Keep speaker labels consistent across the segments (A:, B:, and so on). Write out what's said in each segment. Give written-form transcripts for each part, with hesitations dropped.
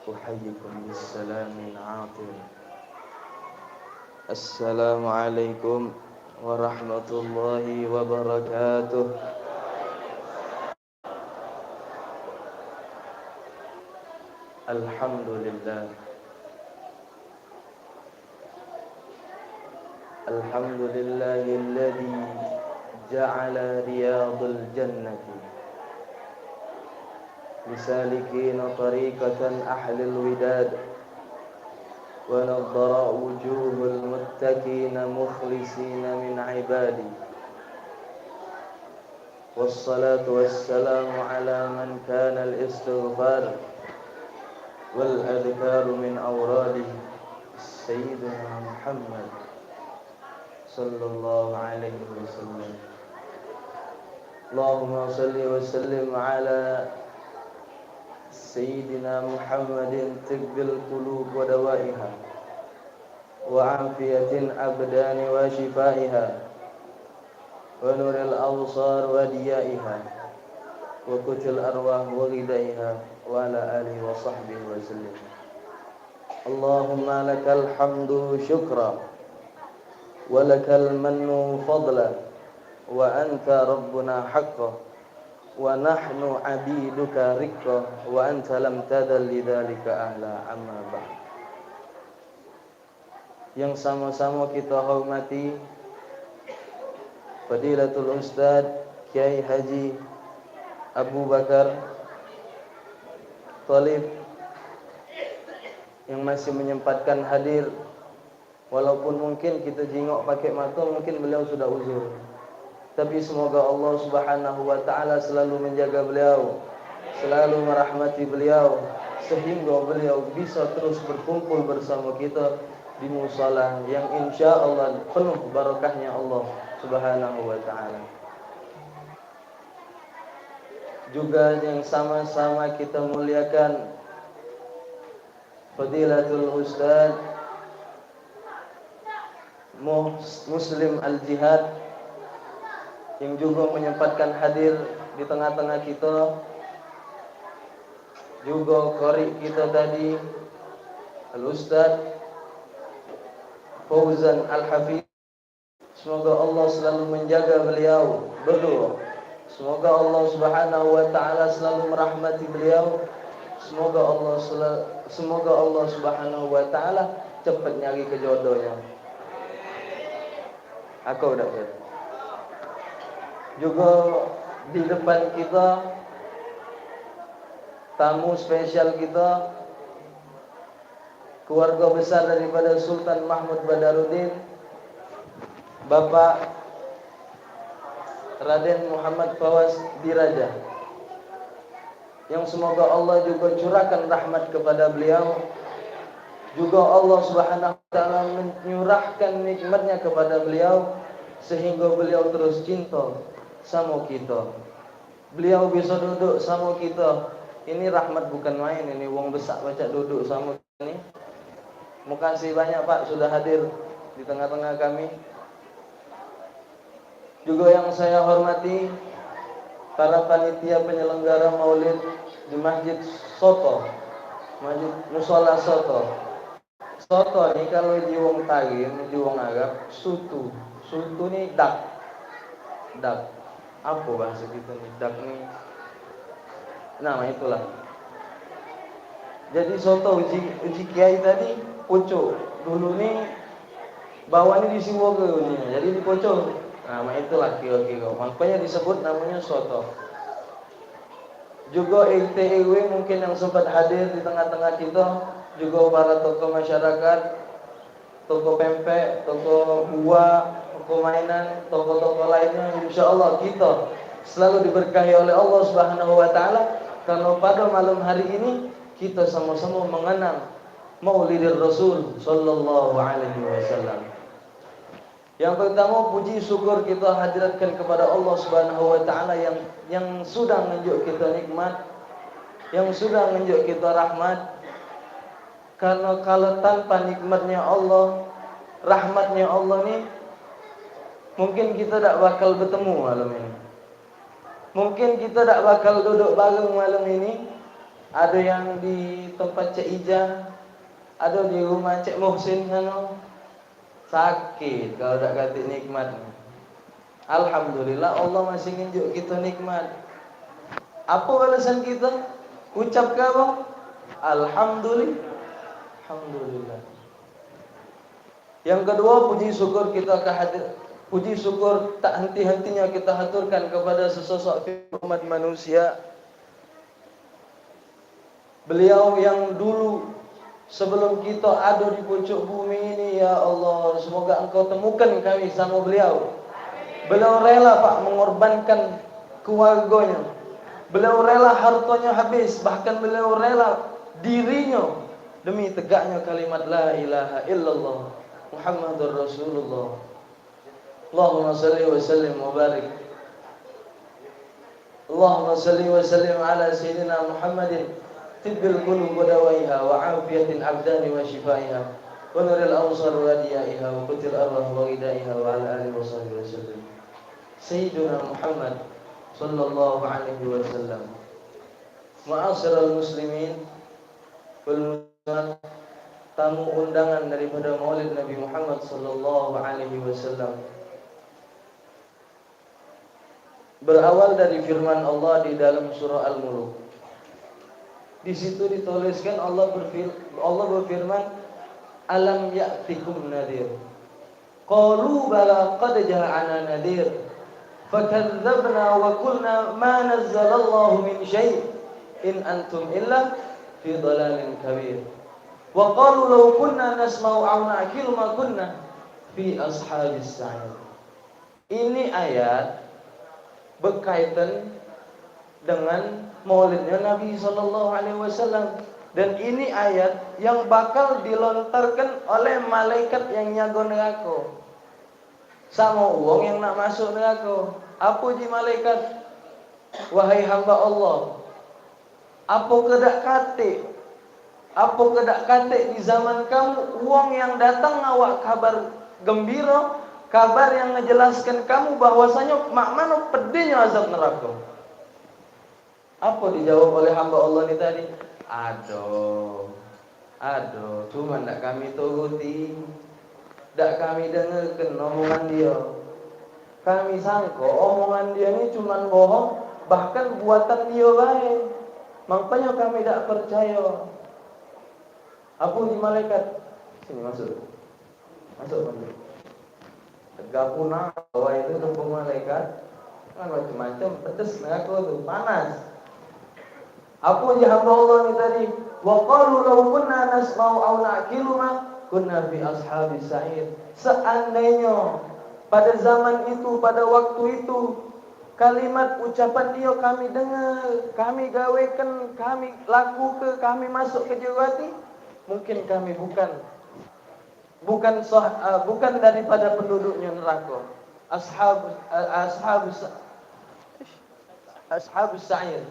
A: أحييكم بالسلام عاطر. السلام عليكم ورحمة الله وبركاته. الحمد لله الحمد لله الذي جعل رياض الجنة لسالكين طريقة أهل الوداد ونضر وجوه المتقين مخلصين من عبادي والصلاة والسلام على من كان الاستغفار والأذكار من أوراده سيدنا محمد صلى الله عليه وسلم. اللهم صل وسلم على سيدنا محمد طب القلوب ودوائها وعافية الأبدان وشفائها ونور الأبصار وديائها وقوت الأرواح وغذائها وعلى آله وصحبه وسلم. اللهم لك الحمد شكرا ولك المن فضلا وأنت ربنا حقا ونحن عبيدك رقا وأنت لم تزل لذلك أهلا. أما بعد. Yang sama-sama kita hormati Fadilatul Ustaz Kiai Haji Abu Bakar Talib yang masih menyempatkan hadir, walaupun mungkin kita jengok pakai mata, mungkin beliau sudah uzur. Tapi semoga Allah Subhanahu wa taala selalu menjaga beliau, selalu merahmati beliau sehingga beliau bisa terus berkumpul bersama kita di musala yang insyaallah penuh barakahnya Allah Subhanahu wa taala. Juga yang sama-sama kita muliakan Fadilatul Ustaz Muslim Al-Jihad yang juga menyempatkan hadir di tengah-tengah kita. Juga qari kita tadi Al-Ustaz Fauzan Al-Hafiz. Semoga Allah selalu menjaga beliau. Berdoa semoga Allah Subhanahu wa taala selalu merahmati beliau. Semoga Allah Subhanahu wa taala cepat nyari kejodohnya. Aku udah lihat. Juga di depan kita tamu spesial kita, keluarga besar daripada Sultan Mahmud Badaruddin, Bapak Raden Muhammad Fawaz Diraja, yang semoga Allah juga curahkan rahmat kepada beliau. Juga Allah Subhanahu wa taala menyurahkan nikmatnya kepada beliau sehingga beliau terus cinta sama kita. Beliau bisa duduk sama kita. Ini rahmat bukan main, ini wong besar baca duduk sama ini. Makasih banyak Pak sudah hadir di tengah-tengah kami. Juga yang saya hormati para panitia penyelenggara Maulid di Masjid Soto, Masjid Mushola Soto. Soto ni kalau di wong Tagin, di wong Arab, sutu. Sutu ni dak. Apa bahasa kita ni? Dak ni. Nah, itulah. Jadi soto uji kiai tadi pucuk. Dulu ni bawah ni disiwa ke ni. Jadi di pucuk. Nah, itulah kira-kira. Makanya disebut namanya soto. Juga RT/RW mungkin yang sempat hadir di tengah-tengah kita, juga para tokoh masyarakat, tokoh pempek, tokoh buah, tokoh mainan, tokoh-tokoh lainnya, insyaallah kita selalu diberkahi oleh Allah Subhanahu wa taala karena pada malam hari ini kita sama-sama mengenang Maulidir Rasul sallallahu alaihi wasallam. Yang pertama, puji syukur kita hadiratkan kepada Allah Subhanahu wa taala yang sudah menunjuk kita nikmat, yang sudah menunjuk kita rahmat. Karena kalau tanpa nikmatnya Allah, rahmatnya Allah ni, mungkin kita tak bakal bertemu malam ini. Mungkin kita tak bakal duduk bareng malam ini. ada yang di tempat Cik Ija, ada di rumah Cik Muhsin sana. Sakit kalau tak kata nikmat. Alhamdulillah Allah masih nunjuk kita nikmat. Apa balasan kita? Ucap apa? Alhamdulillah. Alhamdulillah. Yang kedua, puji syukur kita puji syukur tak henti-hentinya kita haturkan kepada sesosok umat manusia. Beliau yang dulu sebelum kita ada di pucuk bumi ini, ya Allah, semoga Engkau temukan kami sama beliau. Beliau rela Pak mengorbankan keluarganya. Beliau rela hartanya habis, bahkan beliau rela dirinya demi tegaknya kalimat la ilaha illallah Muhammadur Rasulullah. Allahumma salli wa sallim wa barik. Allahumma salli wa sallim ala sayyidina Muhammadin tibbil qulub wa dawaiha wa afiyatil abdani wa shifaiha wa nuril awsar wa diyaiha wa qutil arwah wa ghidaiha wa ala alihi wa sahbihi wa sallam. Sayyidina Muhammad sallallahu alaihi wasallam. Ma'asyiral muslimin wal muslimat, tamu undangan daripada Maulid Nabi Muhammad sallallahu alaihi wasallam. Berawal dari firman Allah di dalam surah Al-Mulk. Di situ dituliskan Allah berfirman, alam ya'tikum nadhir. Qalu bala qad ja'ana nadhir. Fakadzabna wa qulna ma nazzalallahu min syai' in antum illa fi dhalalin kabir. Wa qalu law kunna nasma'u aw na'qilu ma kunna fi ashabis sa'ir. Ini ayat berkaitan dengan maulidnya Nabi sallallahu alaihi wasallam, dan ini ayat yang bakal dilontarkan oleh malaikat yang nyago neraka sama wong yang nak masuk neraka. Apa ji malaikat? Wahai hamba Allah, apa kedak kate di zaman kamu wong yang datang ngawak kabar gembira, kabar yang ngejelaskan kamu bahwasanya mak mana pedihnya azab neraka. Apa dijawab oleh hamba Allah ini tadi? Aduh, cuma tak kami turuti, tak kami dengarkan omongan dia. Kami sangka omongan dia ini cuma bohong, bahkan buatan dia baik. Makanya kami tak percaya. Apa di malaikat? Sini masuk. Masuk. Tegapuna bahwa itu tumpung malaikat kan macam-macam, pedes neraka tu, panas. Apa yang hamba Allah ni tadi? Wa qalu law kunna nasma'u aw na'qilu ma kunna fi ashabis sa'ir. Seandainya pada zaman itu, pada waktu itu, kalimat ucapan dia kami dengar, kami gawekan, kami lakukan, kami masuk ke jawati, mungkin kami bukan daripada penduduknya neraka. Ashabus sa'ir.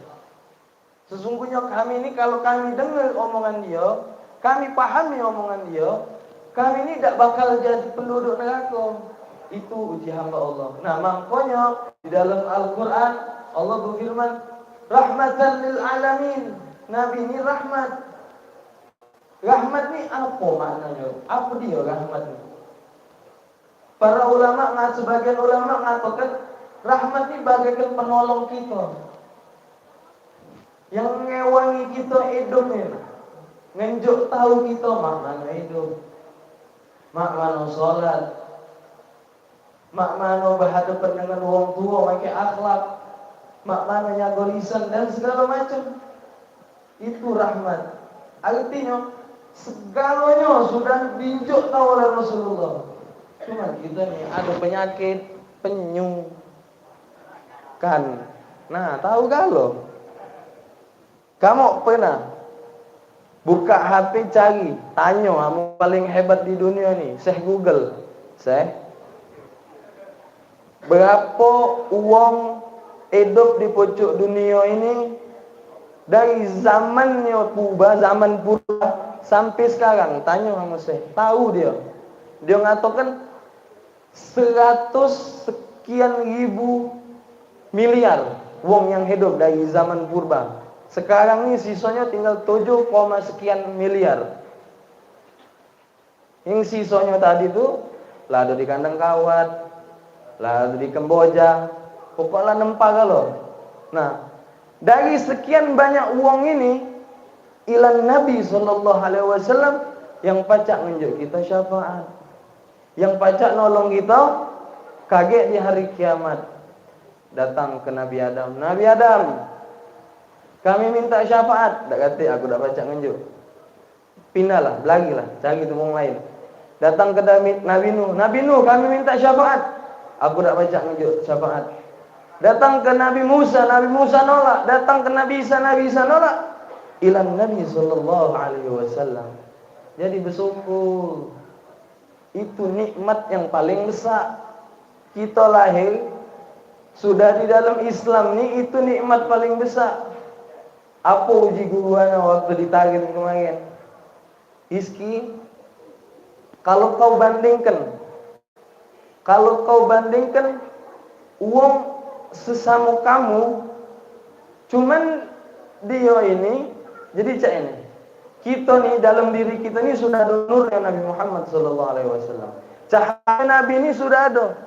A: Sesungguhnya kami ini kalau kami dengar omongan dia, kami pahami omongan dia, kami ini tidak bakal jadi penduduk neraka. Itu uji hamba Allah. Nah, makanya di dalam Al-Quran Allah berfirman, rahmatan lil alamin. Nabi ini rahmat. Rahmat ini apa maknanya? Apa dia rahmat ini? Para ulama, sebagian ulama mengatakan rahmat ini bagaikan penolong kita, yang ngewangi kita hidup ni, ngenjuk tahu kita mak mana hidup, mak mana solat, mak mana berhadapan dengan orang tua, pakai akhlak, mak mana nyago lisan dan segala macam. Itu rahmat. Artinya segalanya sudah diunjuk tahu oleh Rasulullah. Cuma kita ni ada penyakit penyu kan. Nah, tahu kalau kamu pernah buka HP cari, tanya kamu paling hebat di dunia ni, Syekh Google. Syekh, berapa uang hidup di pojok dunia ini dari zamannya zaman purba sampai sekarang? Tanya kamu Syekh, tahu dia. Dia ngatakan 100 sekian ribu miliar wong yang hidup dari zaman purba Sekarang nih sisanya tinggal 7, sekian miliar. Yang sisanya tadi tuh lado di kandang kawat, lado di Kamboja, pokoknya nempa kalau. Nah, dari sekian banyak uang ini, ilan Nabi SAW yang pacak nunjuk kita syafaat, yang pacak nolong kita kaget di hari kiamat. Datang ke Nabi Adam, Nabi Adam, kami minta syafaat. Tak kata aku dah pacak nunjuk. Pindahlah, belagilah, cari temung lain. Datang ke Nabi Nuh, Nabi Nuh, kami minta syafaat. Aku tak baca nunjuk syafaat. Datang ke Nabi Musa nolak. Datang ke Nabi Isa nolak. Ilan Nabi SAW. Jadi bersyukur. Itu nikmat yang paling besar. Kita lahir sudah di dalam Islam ni, itu nikmat paling besar. Apa uji guruana waktu ditarik kemarin? Iski, kalau kau bandingkan uang sesama kamu, cuman dia ini, jadi cak ini, kita nih dalam diri kita ni sudah ada nurnya Nabi Muhammad SAW. Cahaya Nabi ini sudah ada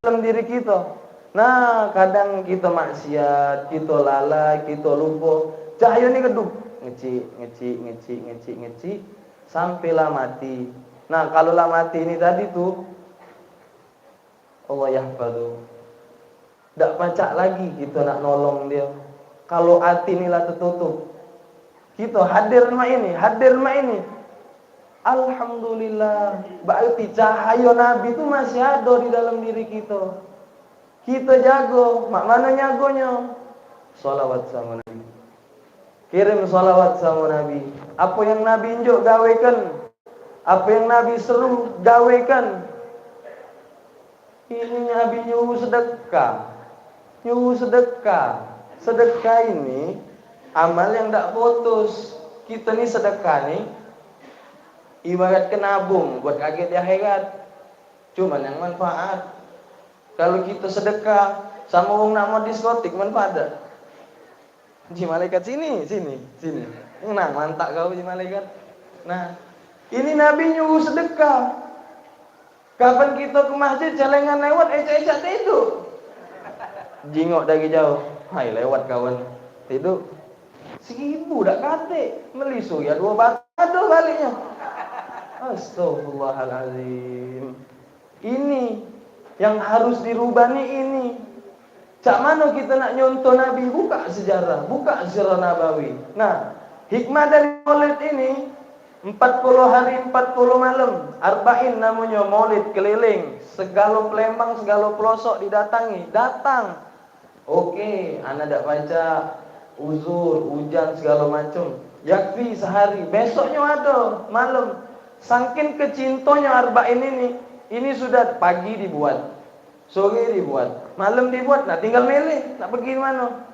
A: dalam diri kita. Nah, kadang kita maksiat, kita lalai, kita lupa. Cahaya ini kedua, ngecik, sampailah mati. Nah, kalau lah mati ini tadi tuh, Allah yahfadu. Tak pacak lagi kita nak nolong dia. Kalau hati inilah tertutup, kita hadir mak ini. Alhamdulillah, berarti cahaya Nabi itu masih ada di dalam diri kita. Kita jago, mak mana nyagonya? Salawat sama Nabi. Kirim salawat sama Nabi. Apa yang Nabi injuk gawekan. Apa yang Nabi seru gawekan. Ini Nabi nyuruh sedekah. Sedekah ini amal yang tak putus. Kita ni sedekah ni ibarat kenabung buat kaget di akhirat. Cuman yang manfaat. Kalau kita sedekah sama orang nak mau diskotik, manfaat tak? Ji malaikat sini. Nah, mantap kau ji malaikat. Nah, ini Nabi nyuruh sedekah. Kapan kita ke masjid, celengan lewat, ecak-ecak tidur. Jingok dari jauh. Hai, lewat kawan. Tidur. 1.000 dak kate. Melisu ya 2 batu baliknya. Astaghfirullahalazim. Ini yang harus dirubah nih ini. Cak mana kita nak nyontoh Nabi, buka sejarah, buka sirah Nabawi. Nah, hikmah dari Maulid ini 40 hari 40 malam, arba'in namanya maulid keliling, segala Palembang, segala pelosok didatangi, datang. Oke, anak dak baca, uzur, hujan segala macam. Yakfi sehari, besoknya ada malam. Saking kecintonya arba'in ini sudah pagi dibuat, sore dibuat, malam dibuat. Nah, tinggal milih nak pergi mana.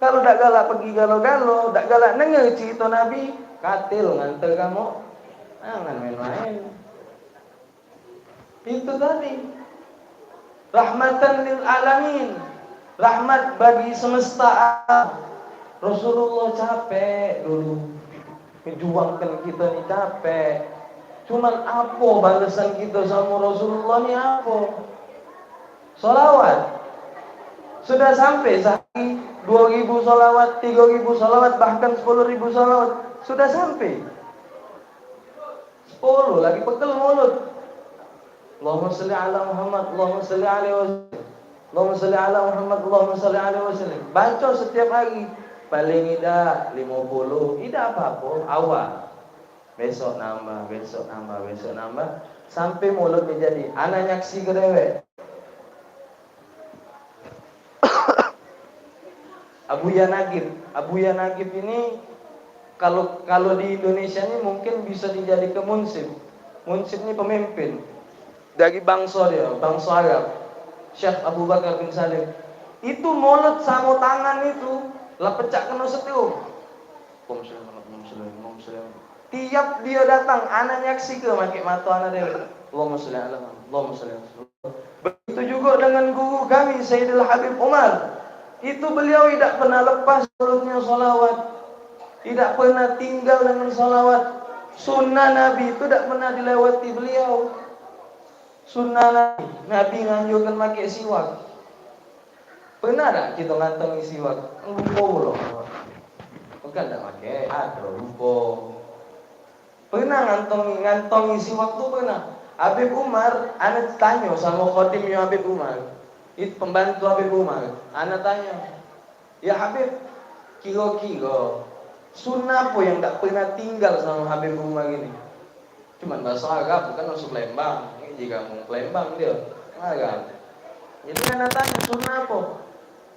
A: Kalau dak galak pergi galo-galo, dak galak dengar cerita Nabi, katil nganter kamu, jangan main-main. Itu tadi rahmatan lil alamin, rahmat bagi semesta alam. Rasulullah capek dulu menjuangkan kita ni, capek. Cuman apa balasan kita sama Rasulullah ni apa? Salawat. Sudah sampai sehari 2.000 salawat, 3.000 salawat, bahkan 10.000 salawat. Sudah sampai 10 lagi pegel mulut. Allahumma salli ala Muhammad, Allahumma salli alaihi wasallam, Allahumma salli ala Muhammad, Allahumma salli alaihi wasallam. Baca setiap hari. Paling tidak 50, tidak apa-apa, awal. Besok nambah, sampai mulut menjadi anak nyaksi kedewek. Abuya Nagib ini kalau di Indonesia ini mungkin bisa dijadikan munsib. Munsib ini pemimpin dari bangsa Arab. Syekh Abu Bakar bin Salim. Itu mulut sama tangan itu lah pecah kena setiu. Tiap dia datang, anak nyaksi ke makai mata anak dia. Allahumma sholli ala Muhammad. Begitu juga dengan guru kami Sayyidul Habib Umar. Itu beliau tidak pernah lepas mulutnya salawat, tidak pernah tinggal dengan salawat. Sunnah Nabi itu tidak pernah dilewati beliau. Sunnah Nabi, Nabi nganjurkan pakai siwak. Pernah tak kita ngantongi siwak? Lupa loh. Bukan tak pakai, ada lupa. Pernah ngantongi siwak tu pernah. Habib Umar, anak tanya sama khotimnya Habib Umar. Itu pembantu Habib Umar. Anak tanya, ya Habib, kira-kira sunnah apa yang tak pernah tinggal sama Habib Umar ini? Cuman bahasa Arab, bukan masuk Lembang. Ini jika mau Lembang dia, Arab. Jadi anak tanya sunnah apa?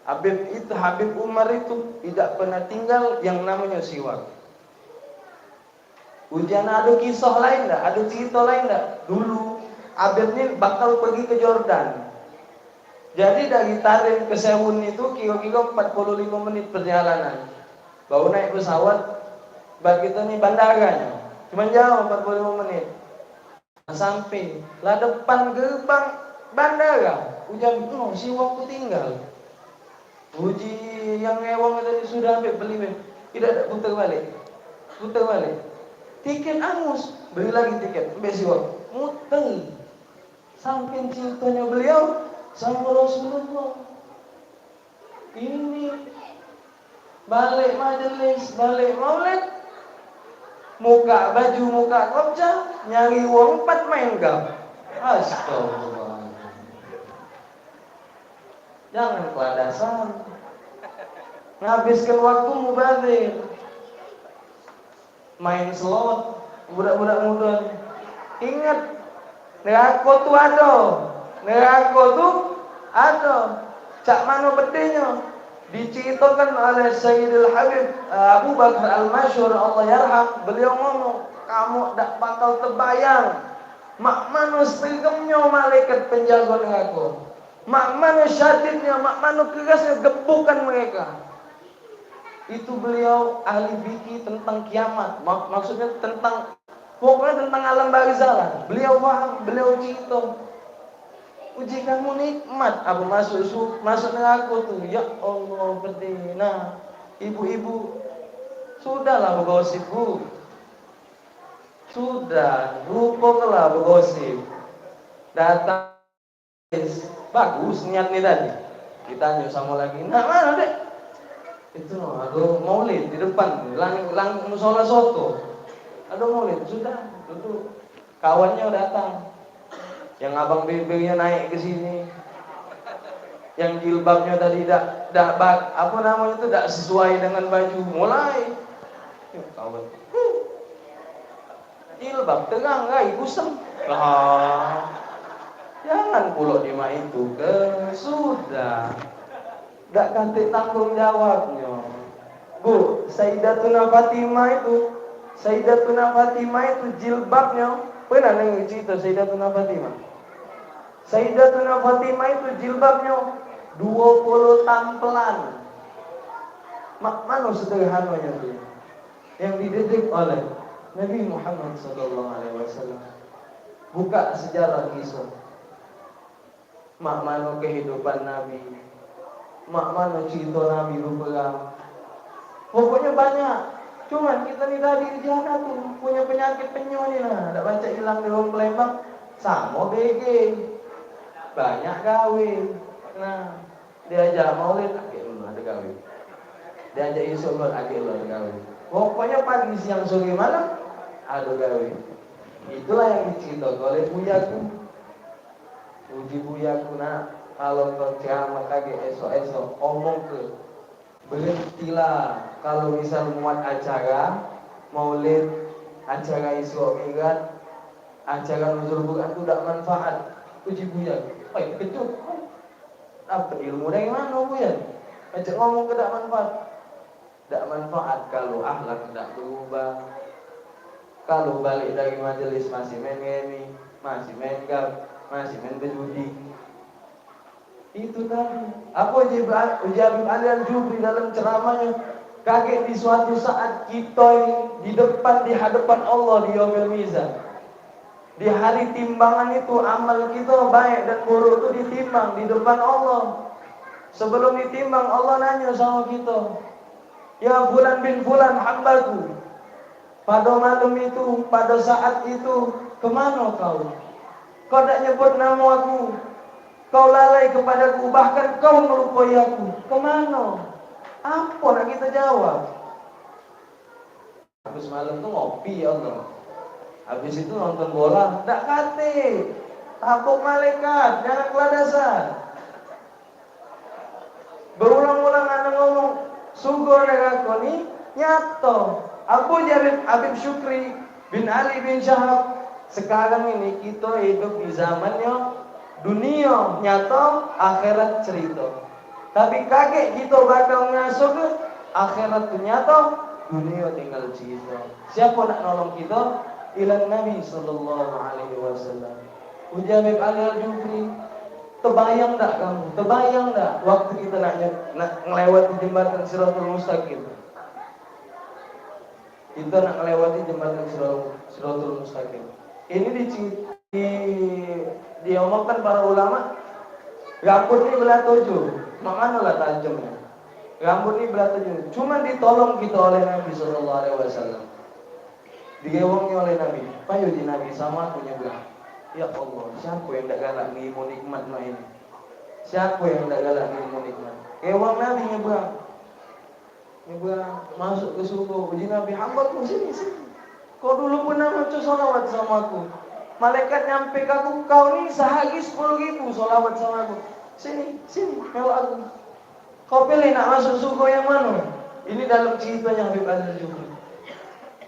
A: Habib Umar itu tidak pernah tinggal yang namanya siwak. Ujian ada kisah lain tak? Ada cerita lain tak? Dulu Habib ini bakal pergi ke Jordan. Jadi dari Tarim ke Sewun itu kira-kira 45 menit perjalanan. Baru naik pesawat, bagi kita nih bandaranya. Cuma jauh 45 menit. Sampai lah depan gerbang bandara. Ujian si waktu tinggal. Uji yang ewang tadi sudah ambil beli, tidak ada putar balik. Putar balik. Tiket angus, beli lagi tiket, ambil si waktu. Muter. Saking cintanya beliau sama Rasulullah. Ini balik majelis, balik maulid, muka baju, muka kopja, nyari uang 4 main gam. Astagfirullah. Jangan keladasan. Nghabiskan waktu mubazir. Main slot, budak-budak muda. Ingat, neraka tu ada. Neraka tu ada. Cak mana bedanya? Diceritakan oleh Sayyidul Habib Abu Bakar Al-Masyhur Allah yarham. Beliau ngomong, kamu tak bakal terbayang mak mana segemnya malaikat penjaga neraka. Mak mana syadidnya, mak mana kerasnya gebukan mereka. Itu beliau ahli fikih tentang kiamat. Maksudnya pokoknya tentang alam barzah. Beliau paham, beliau cerita. Uji kamu nikmat, apa masuk neraka tuh. Ya Allah, pedih. Nah, ibu-ibu, sudahlah bergosip, Bu. Sudah, lupakanlah bergosip. Datang, bagus niat nih tadi. Ditanya sama lagi, nah mana dek? Itu aduh maulid di depan, lang musola soto. Aduh maulid, sudah, duduk. Kawannya datang. Yang abang bibirnya naik ke sini, yang jilbabnya tadi apa namanya itu tidak sesuai dengan baju, mulai kawan jilbab terang gai kusam lah, jangan pulak lima itu ke sudah tidak ganti tanggung jawabnya. Bu, Sayyidatuna Fatimah itu jilbabnya pernah dengar cerita Sayyidatuna Fatimah itu jilbabnya 20 tampelan. Mana sederhananya dia yang dididik oleh Nabi Muhammad SAW. Buka sejarah kisah. Mak mana kehidupan Nabi, mak mana cerita Nabi berperang. Pokoknya banyak. Cuman kita ni tadi di jalan tu punya penyakit penyu ni lah. Tak baca hilang di orang Palembang sama BG. Banyak gawe. Nah, diajak maulid akhir dulu ada gawe. Diajak isolat akhir dulu ada gawe. Pokoknya pagi, siang, sore, malam ada gawe. Itulah yang diceritakan oleh buyaku. Uji buyaku nak, kalau kau ceramah kaget esok-esok omong ke berhentilah kalau misal muat acara maulid, acara Isra Mi'raj, acara nuzul Quran itu tidak manfaat. Uji buyaku. Kejut. Dapat ilmu dari mana buyan? Macam ngomong ke tidak manfaat. Tidak manfaat kalau akhlak tidak berubah. Kalau balik dari majelis masih main game, masih main game, masih main berjudi. Itu tadi. Apa Uji Habib Ali Al-Jubri dalam ceramahnya? Kaget di suatu saat kita ini di hadapan Allah di Yaumil Mizan. Di hari timbangan itu amal kita baik dan buruk itu ditimbang di depan Allah. Sebelum ditimbang Allah nanya sama kita, ya fulan bin fulan hambaku, pada malam itu, pada saat itu, kemana kau? Kau tak nyebut nama aku, kau lalai kepadaku, bahkan kau melupai aku. Kemana? Apa nak kita jawab? Habis malam tu ngopi ya Allah. Habis itu nonton bola, tak kate. Takut malaikat, jangan keladasan. Berulang-ulang ada ngomong, sungguh aku ni nyato. Abu Jalib Habib Syukri bin Ali bin Syahab. Sekarang ini kita hidup di zamannya dunia nyata, akhirat cerita. Tapi kaget kita bakal masuk ke akhirat nyata, dunia tinggal cerita. Siapa nak nolong kita? Ilan Nabi sallallahu alaihi wasallam. Ujar Habib Ali Al-Jufri, terbayang tak kamu? Terbayang tak waktu kita nak ngelewati jembatan Siratul Mustaqim? Kita nak melewati jembatan Siratul Mustaqim. Ini diomongkan para ulama, rambut ini belah 7. Mana lah tajamnya? Rambut ini belah 7. Cuma ditolong kita oleh Nabi sallallahu alaihi wasallam. Digewongi oleh Nabi. Payo di Nabi sama punya belah. Ya Allah, siapa yang tak galak ni ilmu nikmat ini? Siapa yang tak galak ni ilmu nikmat? Gewong Nabi nyebrang. Masuk ke surga. Uji Nabi, hambaku sini. Kau dulu pernah baca salawat sama aku. Malaikat nyampe ke aku, kau ni sehari 10.000 salawat sama aku. Sini, mewah aku. Kau pilih nak masuk surga yang mana? Ini dalam ceritanya Habib Al-Jufri.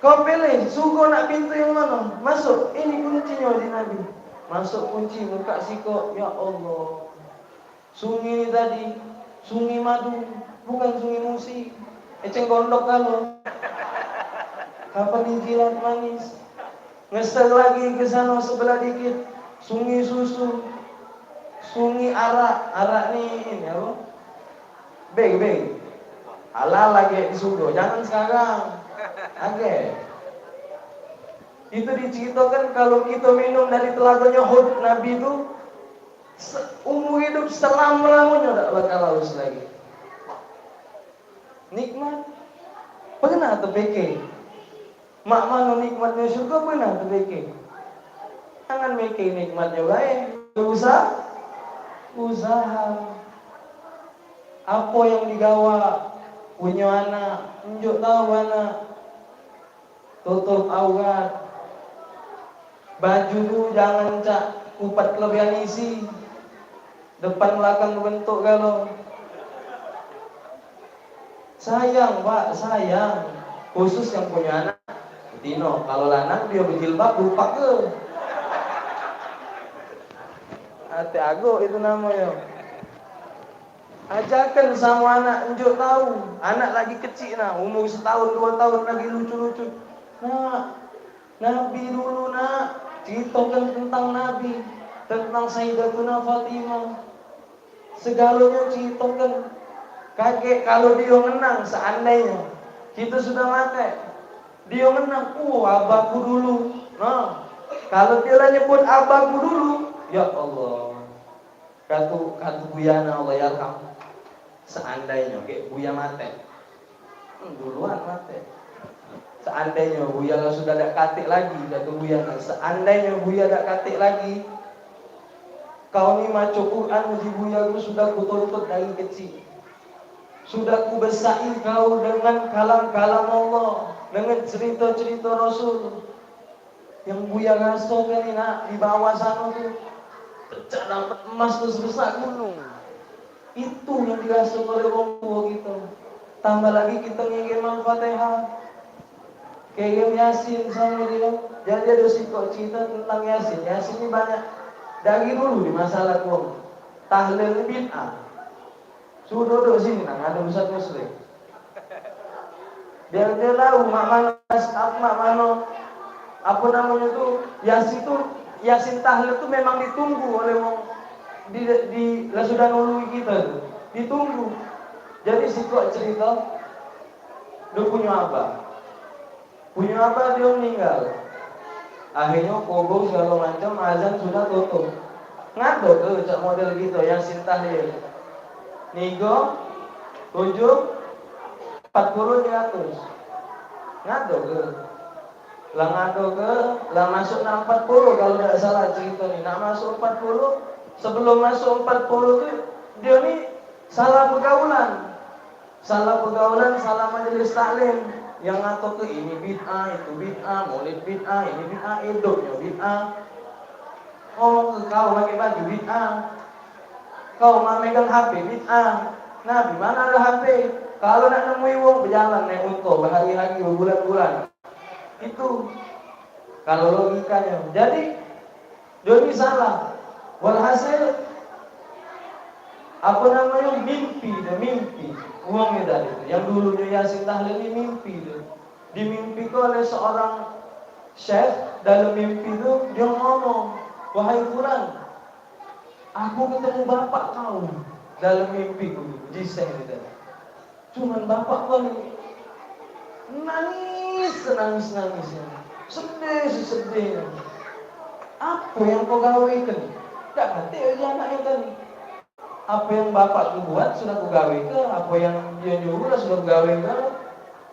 A: Kau pilih surga nak pintu yang mana? Masuk, ini kuncinya di Nabi. Masuk kunci, buka sikok. Ya Allah, sungai tadi, sungai madu, bukan sungai musik. Eceng gondok kamu. Kapan jilat manis? Ngesel lagi ke sana sebelah dikit. Sungai susu. Sungai arak ni apa? Beg. Halal lagi di surga. Jangan sekarang. Oke. Itu diceritakan kalau kita minum dari telaganya Hud, Nabi itu umur hidup selama-lamanya tak bakal haus lagi. Nikmat pernah terpikir mak mana nikmatnya syurga, pernah terpikir? Jangan mikir nikmatnya baik, usaha apa yang digawa, punya anak unjuk tahu anak, tutup aurat, baju tu jangan cak kupat kelebihan isi, depan belakang bentuk kalau. Sayang Pak, sayang. Khusus yang punya anak Tino, kalau anak dia berjilbab lupa ke? Hati ago itu namanya. Ajarkan sama anak, unjuk tahu. Anak lagi kecil nah, umur 1 tahun 2 tahun lagi lucu-lucu. Nah, Nabi dulu nak, ceritakan tentang Nabi, tentang Sayyidatuna Fatimah. Segalanya ceritakan. Kakek kalau dia menang, seandainya kita sudah mati, dia menang, abahku dulu. Nah, kalau dia lah nyebut abahku dulu, ya Allah, katu buyana Allah yarham. Seandainya kayak buya mati, duluan mati. Seandainya buya sudah tak katik lagi, katu buyana. Seandainya buya tak katik lagi, kau ni maca Quran uji buya ku sudah kutuntut dari kecil. Sudah kubesai kau dengan kalam-kalam Allah, dengan cerita-cerita Rasul. Yang Buya rasakan ini nak di bawah sana tu, pecah dapat emas tu sebesar gunung. Itu yang dirasakan oleh orang tua kita. Tambah lagi kita ngingin Al-Fatihah, kayak Yasin sama dia. Jadi ada sikok cerita tentang Yasin. Yasin ini banyak dari dulu di masalah kuang. Tahlil bid'ah. Suruh duduk sini, ada Ustaz Muslim. Biar dia tahu mak mana apa namanya tu Yasin tahlil tu memang ditunggu oleh orang di sudah nului kita tu. Ditunggu. Jadi si kok cerita dia punya abah. Punya abah dia meninggal. Akhirnya kubur segala macam, azan sudah tutup. Ngado ke cak model gitu Yasin tahlil. Nigo 7 40 100. Ngado ke? Lah ngado ke? Lah masuk 40 kalau tidak salah cerita nih. Nak masuk 40, sebelum masuk 40 tuh dia nih salah pergaulan. Salah pergaulan, salah majelis taklim. Yang ngatur ke ini bid'ah, itu bid'ah, maulid bid'ah, ini bid'ah, hidupnya bid'ah. Oh, kau pakai baju bid'ah. Kau memegang HP bid'ah. Nah, di mana ada HP? Kalau nak nemui wong berjalan naik motor berhari-hari berbulan-bulan. Itu kalau logikanya. Jadi Doni salah. Walhasil apa namanya mimpi. Uangnya dari itu. Yang dulunya Yasin Tahlil ini mimpi dia. Dimimpikan oleh seorang syekh. Dalam mimpi itu dia ngomong, wahai fulan, aku ketemu bapak kau dalam mimpiku. Jiseng gitu. Cuman bapak kau nangis-nangisnya. Sedih. Apa yang kau gawekan? Tak ngerti aja anaknya tadi. Apa yang bapak buat sudah kau gawe ke? Apa yang dia nyuruh sudah kau gawe ke?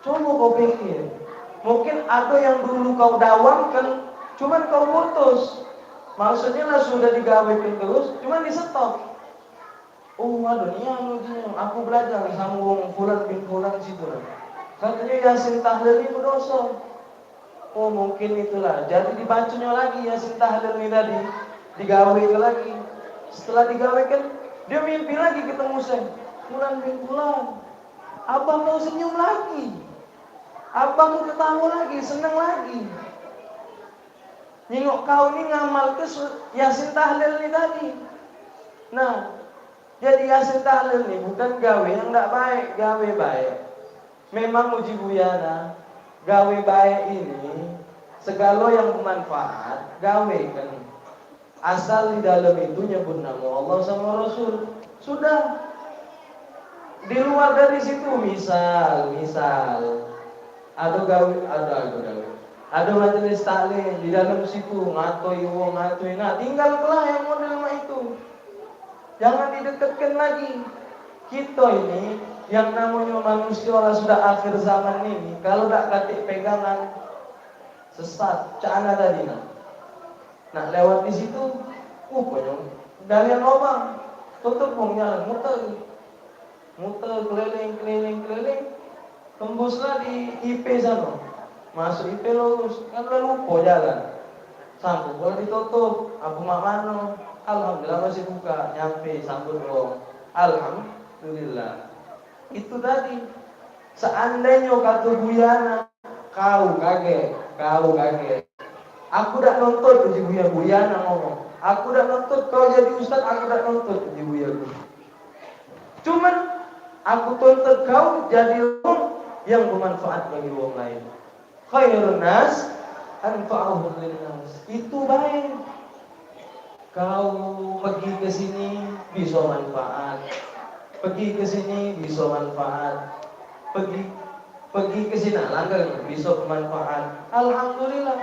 A: Coba kau pikir. Mungkin ada yang dulu kau dawamkan, cuman kau putus. Maksudnya lah sudah digawekan terus, cuman di stop. Oh, aduh ni aku belajar sama wong fulan bin fulan situ. Katanya Yasin Tahlil ini berdosa. Oh, mungkin itulah. Jadi dibacanya lagi Yasin Tahlil ini tadi, digawe lagi. Setelah digawekan, dia mimpi lagi ketemu saya. Fulan bin fulan. Abang mau senyum lagi. Abang mau ketawa lagi, senang lagi. Nyengok kau ini ngamal ke Yasin Tahlil ini tadi. Nah, jadi Yasin Tahlil ini bukan gawe yang tidak baik, gawe baik. Memang Muji Buyana, gawe baik ini segala yang bermanfaat, gawe kan. Asal di dalam itu nyebut nama Allah sama Rasul. Sudah. Di luar dari situ misal ada gawe, ada majelis taklim di dalam situ ngatoi wong ngatoi. Nah, tinggallah yang model itu. Jangan didekatkan lagi. Kita ini yang namanya manusia orang sudah akhir zaman ini, kalau tak katik pegangan sesat, cana tadi nak lewat di situ, konyol. Dari lubang, tutup jalan, muter keliling, tembuslah di IP sana, masuk IP lurus, kan udah lupa jalan, sanggup boleh ditutup, aku mak mano, alhamdulillah masih buka, nyampe sambut dong, alhamdulillah. Itu tadi. Seandainya kata Buyana, kau kaget. Aku dah nonton Uji Buyana ngomong. Aku dah nonton kau jadi ustaz, aku dah nonton Uji Buyana. Cuman aku tuntut kau jadi orang yang bermanfaat bagi orang lain. Khairun nas anfa'uhum linnas. Itu baik. Kau pergi ke sini bisa manfaat. Pergi ke sini bisa manfaat. Pergi ke sini langgar bisa bermanfaat. Alhamdulillah.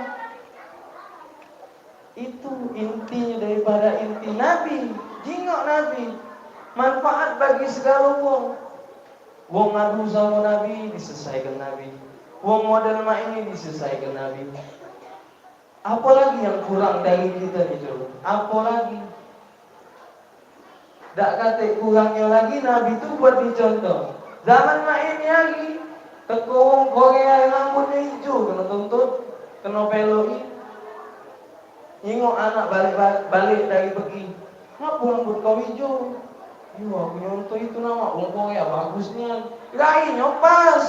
A: Itu intinya daripada inti Nabi. Jingok Nabi. Manfaat bagi segala wong. Wong ngadu sama Nabi diselesaikan Nabi. Wong model mak ini diselesaikan Nabi. Apalagi yang kurang dari kita itu? Apalagi? Tak kata kurangnya lagi, Nabi itu buat dicontoh. Zaman mak ini lagi, tekung Korea yang rambutnya hijau, kena tuntut, kena peloi. Nyingok anak balik dari pergi. Ngapa rambut kau hijau? Yo, aku nyontoh itu nama orang Korea bagusnya. Gainya pas,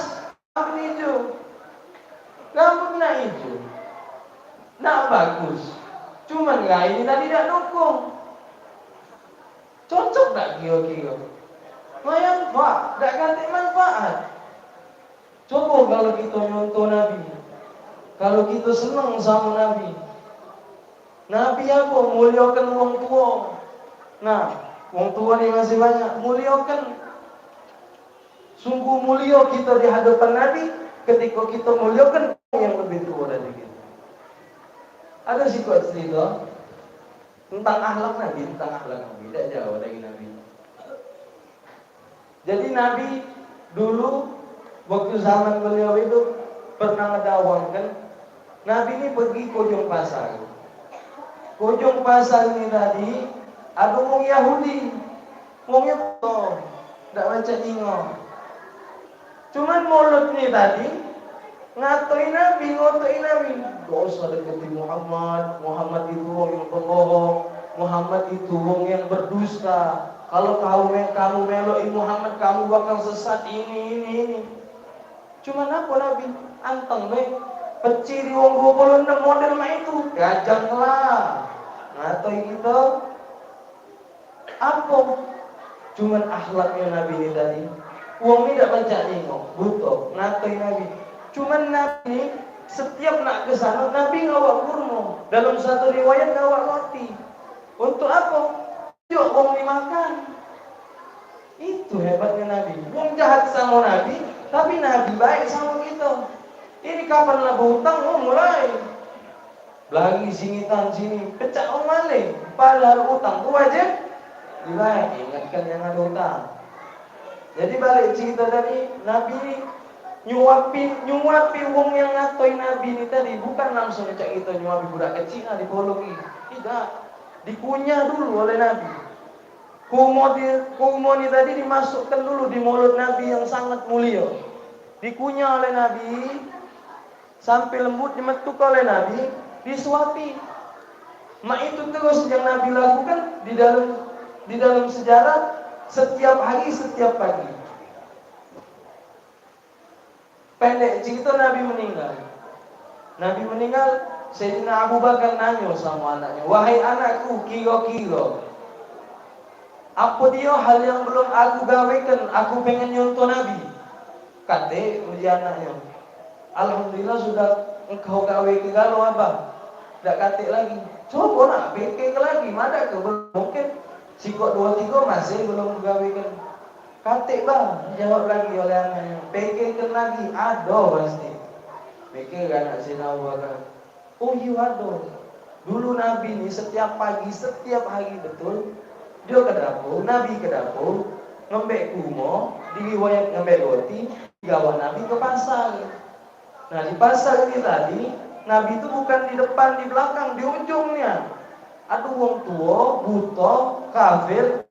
A: rambut hijau. Rambutnya hijau. Nah bagus. Cuman gaini tadi tidak dukung. Cocok tak kira-kira? Manfaat, tak kata manfaat. Coba kalau kita nyontoh Nabi, kalau kita senang sama Nabi. Nabi apa? Muliakan wong tua. Nah, wong tua ni masih banyak. Muliakan. Sungguh mulia kita di hadapan Nabi ketika kita muliakan yang lebih tua dari kita. Ada sifat cerita tentang akhlak Nabi, tidak jauh dari Nabi. Jadi Nabi dulu waktu zaman beliau itu pernah ngedawangkan, Nabi ini pergi ke ujung pasar. Ke ujung pasar ini tadi ada orang Yahudi. Orangnya tidak baca ingat. Cuman mulut ni tadi ngatoin Nabi. Gak usah dekati Muhammad. Muhammad itu orang yang pembohong. Muhammad itu orang yang berdusta. Kalau kamu meloi Muhammad, kamu bakal sesat ini. Cuman apa Nabi? Anteng deh. Peciri wong 26 model mah itu. Gajang lah. Ngatoi kita. Apa? Cuman akhlaknya Nabi ini tadi. Wong ini tidak baca nengok, butuh. Ngatoi Nabi. Cuman Nabi setiap nak ke sana, Nabi ngawak kurma. Dalam satu riwayat ngawak roti. Untuk apa? Yuk wong dimakan. Itu hebatnya Nabi. Wong jahat sama Nabi, tapi Nabi baik sama kita. Ini kapan lah berhutang? Mulai. Lagi singitan sini, pecah orang malih. Padahal utang itu wajib dibayar. Ingatkan yang ada hutang. Jadi balik cerita tadi, Nabi ini nyuapi wong yang ngatoi Nabi ini tadi. Bukan langsung cak kita nyuapi budak kecil di pologi. Tidak. Dikunyah dulu oleh Nabi. Kurma ini tadi dimasukkan dulu di mulut Nabi yang sangat mulia. Dikunyah oleh Nabi sampai lembut, dimetuk oleh Nabi, disuapi. Mak itu terus yang Nabi lakukan di dalam sejarah setiap hari, setiap pagi. Pendek cerita Nabi meninggal. Sayyidina Abu Bakar nanya sama anaknya, wahai anakku, kira-kira apa dia hal yang belum aku gawekan, aku pengen nyontoh Nabi. Kata uji anaknya, alhamdulillah sudah engkau gawe ke galau abang. Tak kata lagi, coba nak pikir lagi, mana ke mungkin sikok 2-3 masih belum gawekan. Kata bang, jawab lagi oleh anaknya, pikirkan lagi, ada pasti. Pikir anak Sayyidina Abu Bakar. Oh iya ada. Dulu Nabi ini setiap pagi, setiap hari betul. Dia ke dapur, Nabi ke dapur, ngembek kurma, diriwayat ngembek roti, digawa Nabi ke pasar. Nah di pasar ini tadi, Nabi itu bukan di depan, di belakang, di ujungnya. Ada wong tua, buta, kafir.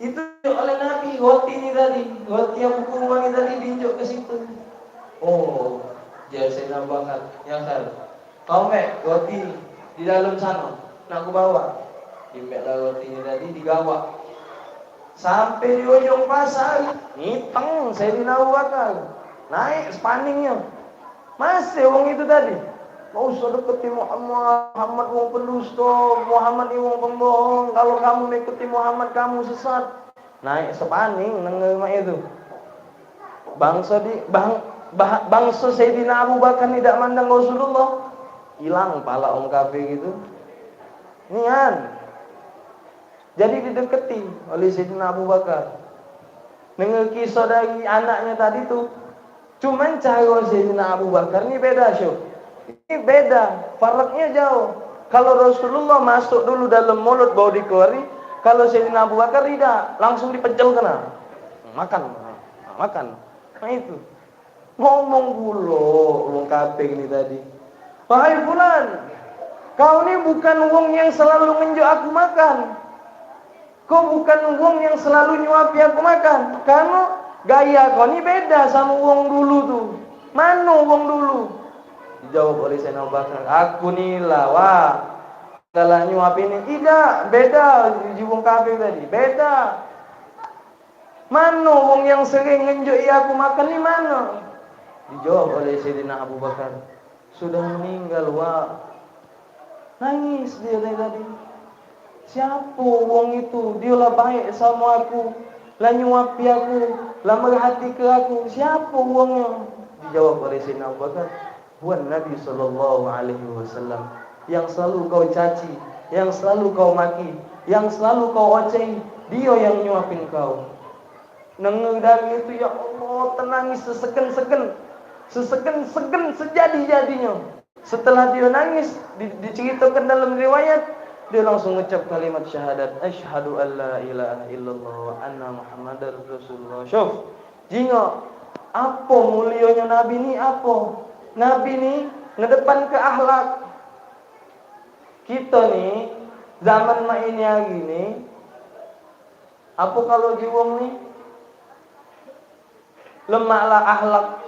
A: Itu oleh Nabi, roti ini tadi, roti yang kurma ini tadi diinjak ke situ. Oh, dia Sayyidina Abu Bakar, yang kan. Kau mek roti di dalam sana, nak aku bawa. Dimbeklah roti ini tadi digawa. Sampai di ujung pasar, ngiteng Sayyidina Abu Bakar. Naik spanningnya. Masih wong itu tadi. Mau usah deketi Muhammad wong pendusta, Muhammad ini wong pembohong. Kalau kamu mengikuti Muhammad kamu sesat. Naik spanning nengema itu. Bangsa Sayyidina Abu Bakar tidak mandang Rasulullah. Hilang pala om kafir gitu. Nian. Jadi dideketi oleh Sayyidina Abu Bakar. Dengar kisah dari anaknya tadi tuh. Cuman cara Sayyidina Abu Bakar ini beda syuk. Ini beda. Faraknya jauh. Kalau Rasulullah masuk dulu dalam mulut bau dikeluari. Kalau Sayyidina Abu Bakar tidak. Langsung dipecel kena. Makan. Nah itu. Ngomong pula wong kafir ini tadi. Wahai fulan, kau ini bukan wong yang selalu ngenjuk aku makan. Kau bukan wong yang selalu nyuapi aku makan. Kamu gaya kau ini beda sama wong dulu tuh. Mana wong dulu? Dijawab oleh Sayyidina Abu Bakar, aku ni lah wah. Kalau nyuapi ini tidak, beda di wong kafir tadi, beda. Mana wong yang sering ngenjuk aku makan ni mana? Dijawab oleh Sayyidina Abu Bakar, sudah meninggal wah. Nangis dia tadi. Siapa wong itu? Dia lah baik sama aku, lah nyuapi aku, lah merhati ke aku. Siapa wongnya? Dijawab oleh Sayyidina Abu Bakar, bukan Nabi SAW yang selalu kau caci, yang selalu kau maki, yang selalu kau ocehi. Dia yang nyuapin kau. Dengar dari itu, ya Allah, tenangis sesegen sejadi-jadinya. Setelah dia nangis, diceritakan dalam riwayat, Dia langsung ngucap kalimat syahadat, asyhadu an la ilaha illallah wa anna muhammadar rasulullah. Syuf, jingo, apa mulionya Nabi ni apa? Nabi ni ngedepan ke akhlak. Kita ni zaman mak ini hari ni, apa kalau jiwang ni lemaklah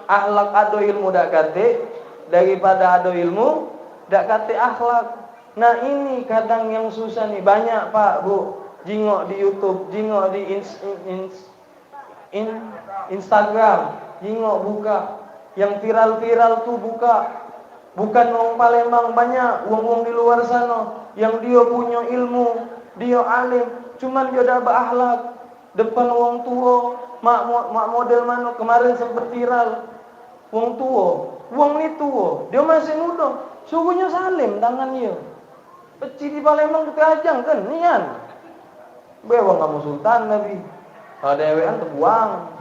A: akhlak ado ilmu dak kate daripada ado ilmu dak kate akhlak. Nah ini kadang yang susah nih, banyak Pak Bu jingok di YouTube, jingok di Instagram, jingok buka yang viral-viral tuh buka. Bukan orang Palembang, banyak wong-wong di luar sana yang dia punya ilmu, dia alim, cuman dia dah berakhlak depan wong tua, mak model mana kemarin sempat viral. Wong tua, wong ni tua, dia masih muda, suruhnya salim tangan dia. Peci di Palembang kita ajang kan, nian. Bewang kamu sultan Nabi. Kalau dewean terbuang.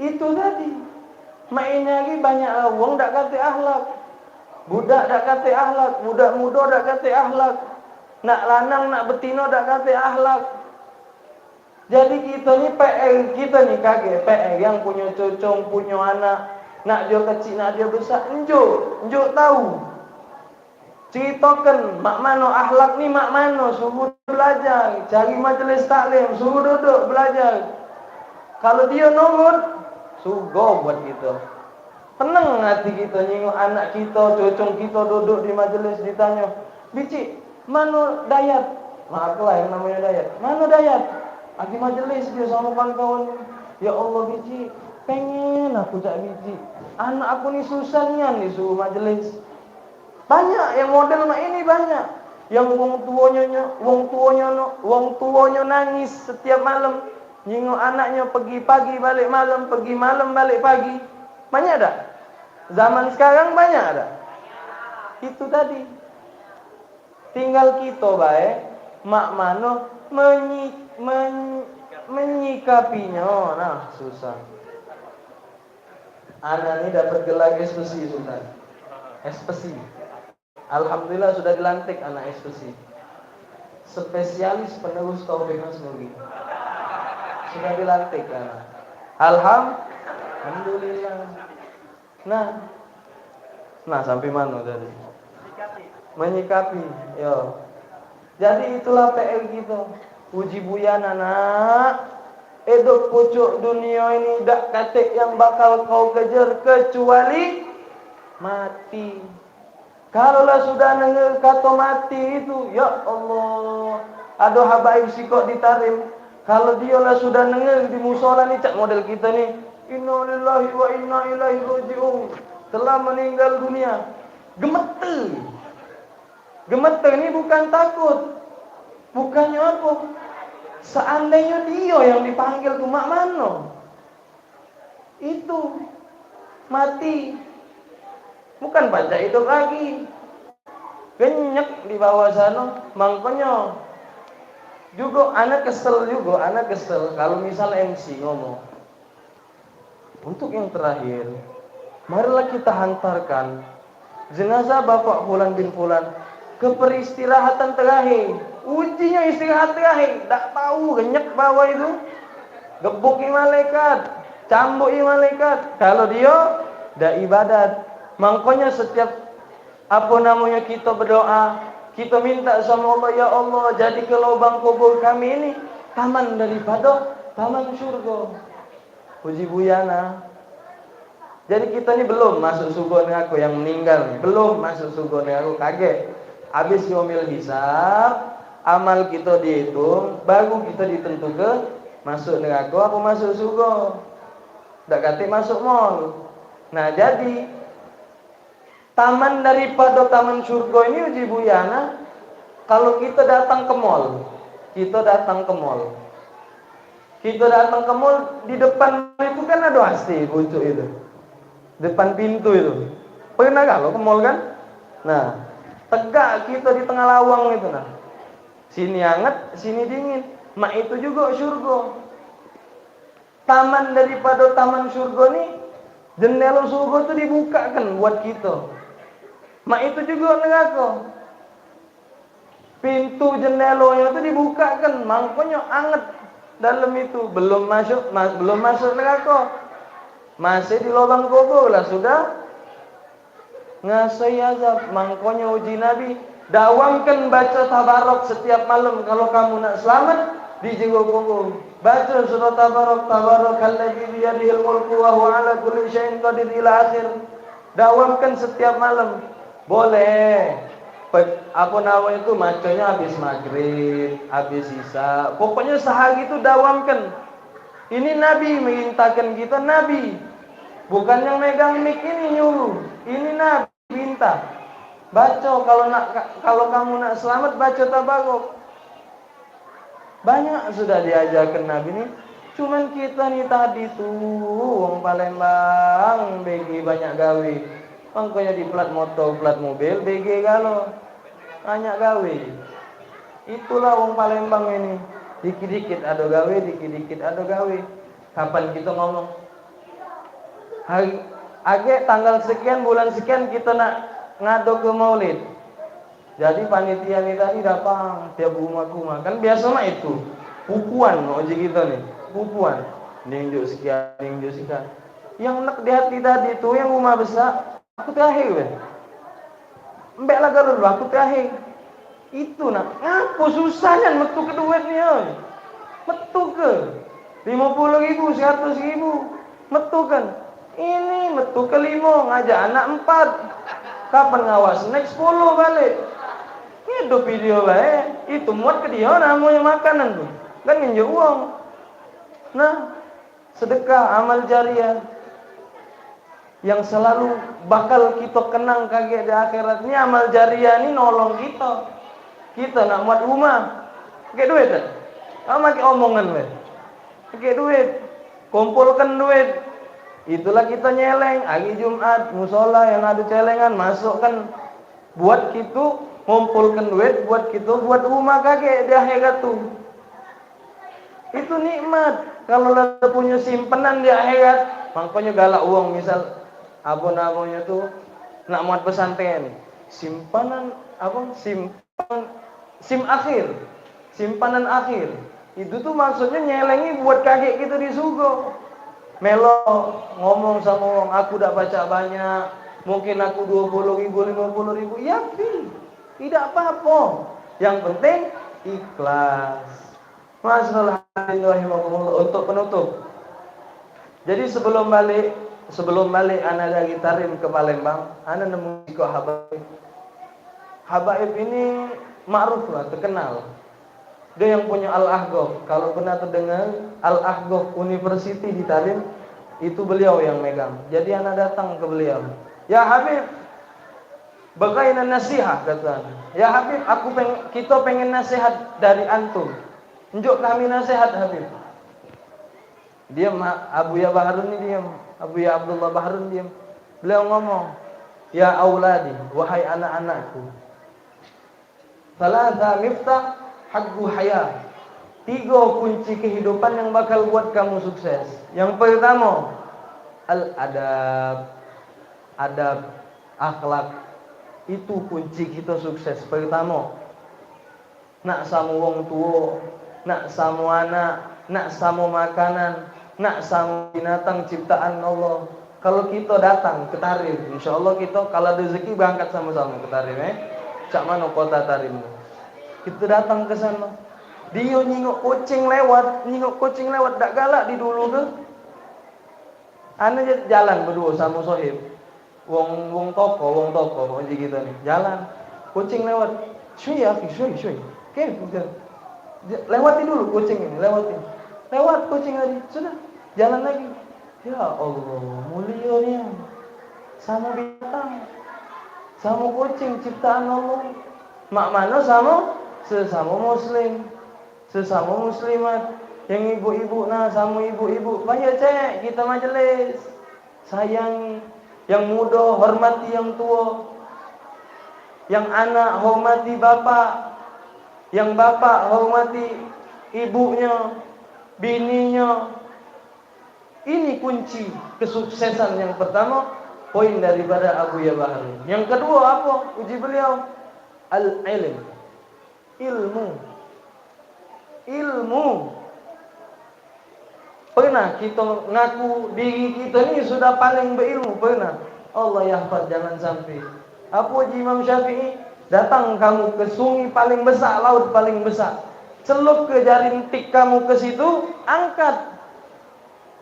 A: Itu tadi. Mainnya lagi banyak wong dak kate akhlak. Budak dak kate akhlak, budak muda dak kate akhlak. Nak lanang nak betina dak kate akhlak. Jadi kita ni PR, kita ni kage PR yang punya cocong, punya anak, nak dia kecil, nak dia besar, enjuk tahu. Ceritakan mak mano akhlak ni, mak mano suruh belajar, cari majlis taklim, suruh duduk belajar. Kalau dia nurut, sugo buat kita. Tenang hati kita nyengok anak kita, cocong kita duduk di majlis ditanya, "Bici, mano dayat?" Maaf lah yang namanya dayat. "Mano dayat?" Lagi majlis dia sama kawan-kawan. "Ya Allah Bici, pengen aku cak Bici. Anak aku ni susah nian disuruh majlis." Banyak yang model mak ini banyak. Yang wong tuanya nangis setiap malam. Nyingok anaknya pergi pagi balik malam, pergi malam balik pagi. Banyak tak? Zaman sekarang banyak tak? Itu tadi. Tinggal kita baik mak mano menyikapinya. Nah, susah. Anak ini dapat gelar ekspesi Sultan. Ekspesi. Alhamdulillah sudah dilantik anak ekspesi. Spesialis penerus Taufik Masnuri. Sudah dilantik anak. Alhamdulillah. Nah sampai mana tadi? Menyikapi. Yo. Jadi itulah PR kita. Puji buyan anak. Edok pucuk dunia ini dak katik yang bakal kau kejar kecuali mati. Kalaulah sudah dengar kata mati itu, ya Allah, ada habaib sikok ditarim. Kalau dialah sudah dengar di musola ni, cak model kita ni, inna lillahi wa inna ilaihi raji'un, telah meninggal dunia. Gemeter. Gemeter ni bukan takut. Bukannya apa? Seandainya dia yang dipanggil tu mak mano? Itu mati. Bukan baca hidup lagi. Kenyek di bawah sana. Makanya juga anak kesel kalau misal MC ngomong. Untuk yang terakhir, marilah kita hantarkan jenazah Bapak Fulan bin Fulan ke peristirahatan terakhir. Ujinya istirahat terakhir. Tak tahu kenyek bawah itu. Gebuki malaikat, cambuki malaikat. Kalau dia dah ibadat. Makanya setiap kita berdoa, kita minta sama Allah, ya Allah, jadi ke lubang kubur kami ini taman daripada taman surga. Puji buyana. Jadi kita ni belum masuk surga ni aku yang meninggal ni. Belum masuk surga ni aku, kaget. Habis ngomel hisab, amal kita dihitung, baru kita ditentukan masuk neraka apa masuk surga. Tak kata masuk mall. Nah jadi taman daripada taman surga ini uji buyana. Kalau kita datang ke mall, di depan itu kan ada AC bucuk itu, depan pintu itu. Pernah kalau ke mall kan? Nah, tegak kita di tengah lawang itu nah. Sini hangat, sini dingin. Mak itu juga surga. Taman daripada taman surga ni, jendela surga itu dibukakan buat kita. Mak itu juga neraka. pintu jendelanya itu dibukakan, makanya anget dalam itu, belum masuk neraka, masih di lubang kubur lah sudah ngasih azab. Makanya uji Nabi, dawamkan baca tabarok setiap malam kalau kamu nak selamat di jiwa kubur. Baca surah tabarok, tabarakalladzi biyadihil mulku wa huwa ala kulli syai'in qadir ila akhir. Dawamkan setiap malam. Boleh apa namanya itu, macanya habis maghrib, habis isya, pokoknya sehari itu dawamkan. Ini Nabi mintakan kita, Nabi bukan yang megang mic ini nyuruh, ini Nabi minta. Baca kalau kamu nak selamat, baca tabarok. Banyak sudah diajarkan Nabi ini, cuman kita nih tadi tuh wong Palembang BG banyak gawe. Makanya di plat motor, plat mobil BG galau banyak gawe. Itulah wong Palembang ini, dikit-dikit ada gawe, dikit-dikit ada gawe. Kapan kita ngomong hari agak tanggal sekian bulan sekian kita nak ngado ke maulid, jadi panitia ini tadi datang tiap rumah kan biasa mah itu pupuan ojek kita nih, pupuan ninjuk sekian yang nak di hati tadi itu yang rumah besar aku terakhir weh. Mbak lah dulu aku terakhir. Itu nak ngapu susahnya metu ke duitnya. Metu ke 50.000, 100.000 metu kan. Ini metu ke 5 ngajak anak 4. Kapan ngawas next 10 balik. Itu video lah itu muat ke dia namanya makanan tuh. Kan nginjek uang. Nah, sedekah amal jariah yang selalu bakal kita kenang kaget di akhirat. Ini amal jariah ini nolong kita. Kita nak buat rumah, pakai duit tak? Kamu pakai omongan weh. Pakai duit, kumpulkan duit. Itulah kita nyeleng hari Jumat, musola yang ada celengan masukkan buat kita ngumpulkan duit buat kita buat rumah kakek di akhirat tuh. Itu nikmat. Kalau ada punya simpanan di akhirat, makanya galak uang misal apa namanya tuh nak muat pesantren, simpanan apa simpanan akhir itu tuh maksudnya nyelengi buat kakek kita di surga. Melo ngomong sama orang, aku udah baca banyak, mungkin aku 20.000 50.000, ya tidak apa-apa, yang penting ikhlas. Masalah untuk penutup. Jadi sebelum balik anak dari Tarim ke Palembang, anak nemu kok Habaib ini ma'ruf lah, terkenal. Dia yang punya Al-Ahqaf. Kalau pernah terdengar Al-Ahqaf University di Tarim, itu beliau yang megang. Jadi anak datang ke beliau, ya Habib, bagaimana nasihat kata. Ya Habib, kita pengen nasihat dari antum. Unjuk kami nasihat Habib. Diam Abu Ya Baharun ini diam. Abu Ya Abdullah Baharun diam. Beliau ngomong, ya auladi, wahai anak-anakku, Thalatha miftah haqqu hayah. 3 kunci kehidupan yang bakal buat kamu sukses. Yang pertama, adab, akhlak. Itu kunci kita sukses. Pertama, nak samu wong tua, nak samu anak, nak samu makanan, nak samu binatang ciptaan Allah. Kalau kita datang ke Tarim, insyaallah kita kalau rezeki berangkat sama-sama ke Tarim Cak mana kota Tarim. Kita datang ke sana. Dia nyingok kucing lewat dak galak di dulu ke. Ane jalan berdua sama sohib. Wong toko macam gitu nih. Jalan. Kucing lewat. Syui. Oke, lewati dulu kucing ini, lewati. Lewat kucing tadi. Sudah, jalan lagi. Ya Allah, mulianya. Sama binatang. Sama kucing ciptaan Allah. Mak mana sesama muslim, sesama muslimat. Yang ibu-ibu sama ibu-ibu. Banyak cek kita majelis. Sayangi yang muda, hormati yang tua. Yang anak hormati bapak. Yang bapak hormati ibunya, bininya. Ini kunci kesuksesan yang pertama, poin daripada Abu Ya Bahri. Yang kedua apa? Uji beliau al-ilm. Ilmu. Pernah kita ngaku diri kita ni sudah paling berilmu? Pernah? Allah yahfad, jangan sampai. Apa Imam Syafi'i? Datang kamu ke sungai paling besar, laut paling besar, celup ke jari tik kamu ke situ, angkat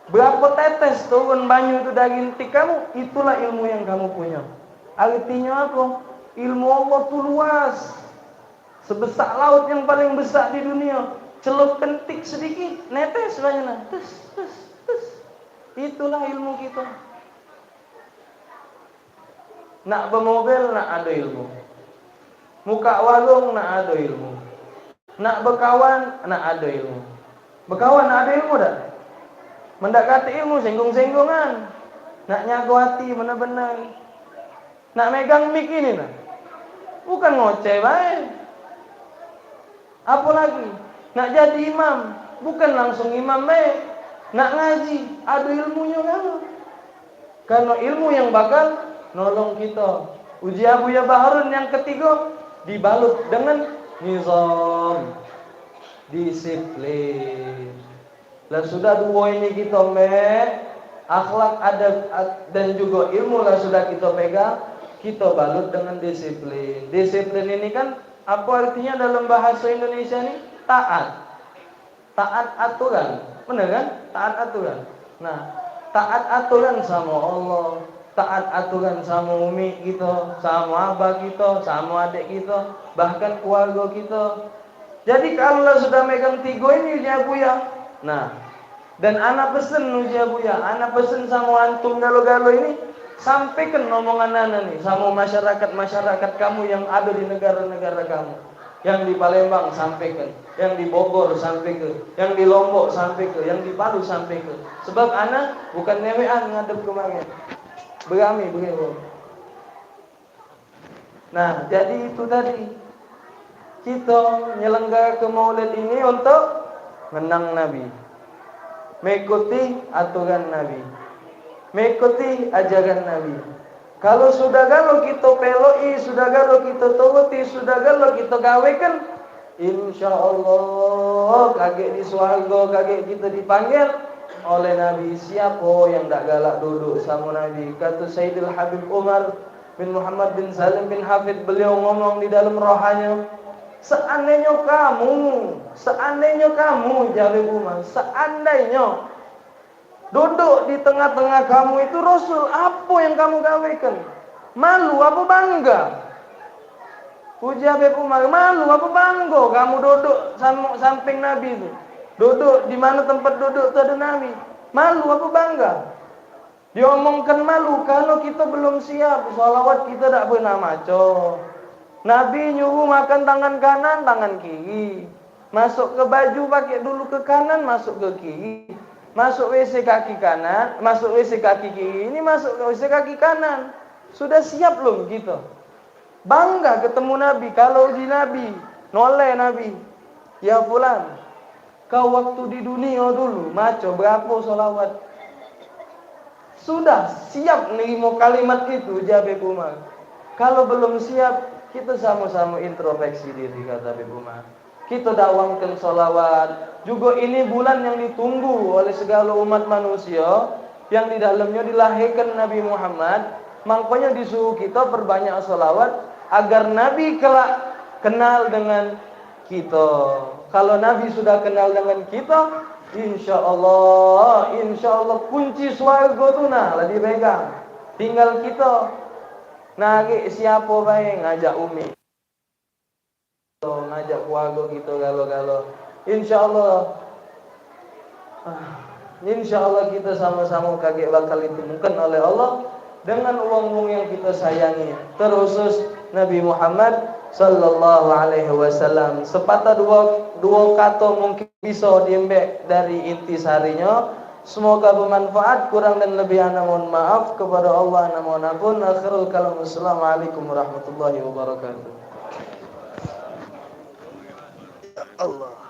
A: berapa tetes turun banyu itu dari tik kamu, itulah ilmu yang kamu punya. Artinya apa? Ilmu Allah itu luas, sebesar laut yang paling besar di dunia. Celup kentik sedikit, netes banyak, tes. Itulah ilmu kita. Nak bermobil, nak ada ilmu. Muka warung, nak ada ilmu. Nak berkawan, nak ada ilmu. Berkawan, nak ada ilmu dah. Mendak kata ilmu, senggung-senggungan. Nak nyago hati, benar-benar. Nak megang mik ini nah. Bukan ngoceh baik. Apa lagi? Nak jadi imam, bukan langsung imam baik. Nak ngaji, ada ilmunya kan? Karena ilmu yang bakal nolong kita. Uji Abuya Baharun yang ketiga dibalut dengan nizam, disiplin. Lah sudah dua ini kita akhlak, adab dan juga ilmu lah sudah kita pegang, kita balut dengan disiplin. Disiplin ini kan apa artinya dalam bahasa Indonesia ini? Taat aturan, benar kan? Taat aturan. Nah, taat aturan sama Allah, taat aturan sama umi kita, sama abah kita, sama adik kita, bahkan keluarga kita. Jadi kalau sudah megang tiga ini ujian Buya. Nah, dan anak pesen ujian Buya, anak pesen sama antum galo-galo ini, sampaikan omongan anak nih sama masyarakat kamu yang ada di negara-negara kamu. Yang di Palembang sampaikan, yang di Bogor sampaikan, yang di Lombok sampaikan, yang di Palu sampaikan. Sebab anak bukan nemean ngadep kemarin. Berami begitu. Nah, jadi itu tadi. Kita menyelenggara ke Maulid ini untuk menang Nabi. Mengikuti aturan Nabi. Mengikuti ajaran Nabi. Kalau sudah kalau kita peloi, sudah kalau kita turuti, sudah kalau kita gawekan, insyaallah kaget di surga, kaget kita dipanggil oleh Nabi. Siapa yang tak galak duduk sama Nabi? Kata Sayyidil Habib Umar bin Muhammad bin Salim bin Hafid, beliau ngomong di dalam rohanya, seandainya kamu Jalil Umar, seandainya duduk di tengah-tengah kamu itu Rasul, apa yang kamu gawekan? Malu apa bangga? Puji Habib Umar, malu apa bangga kamu duduk samping Nabi itu? Duduk di mana tempat duduk itu ada Nabi. Malu apa bangga? Diomongkan malu kalau kita belum siap. Sholawat kita tak pernah maco. Nabi nyuruh makan tangan kanan, tangan kiri. Masuk ke baju pakai dulu ke kanan, masuk ke kiri. Masuk WC kaki kanan, masuk WC kaki kiri, ini masuk ke WC kaki kanan. Sudah siap belum kita? Bangga ketemu Nabi. Kalau uji Nabi, noleh Nabi. Ya fulan, kau waktu di dunia dulu, maco berapa solawat? Sudah siap nerima kalimat itu, Habib Umar. Kalau belum siap, kita sama-sama introspeksi diri, kata Habib Umar. Kita dakwahkan solawat. Juga ini bulan yang ditunggu oleh segala umat manusia, yang di dalamnya dilahirkan Nabi Muhammad. Makanya disuruh kita perbanyak solawat agar Nabi kelak kenal dengan kita. Kalau Nabi sudah kenal dengan kita, insya Allah kunci surga tu lah dipegang. Tinggal kita narik siapa baik ngajak umi, ngajak keluarga kita galo-galo. Insya Allah kita sama-sama kaget bakal ditemukan oleh Allah dengan uang-uang yang kita sayangi, terusus Nabi Muhammad sallallahu alaihi wasallam. Sepatah dua kata mungkin bisa diembek dari intisarinya. Semoga bermanfaat. Kurang dan lebih ana mohon maaf. Kepada Allah ana mohon ampun. Akhirul kalam. Assalamualaikum warahmatullahi wabarakatuh. Allah.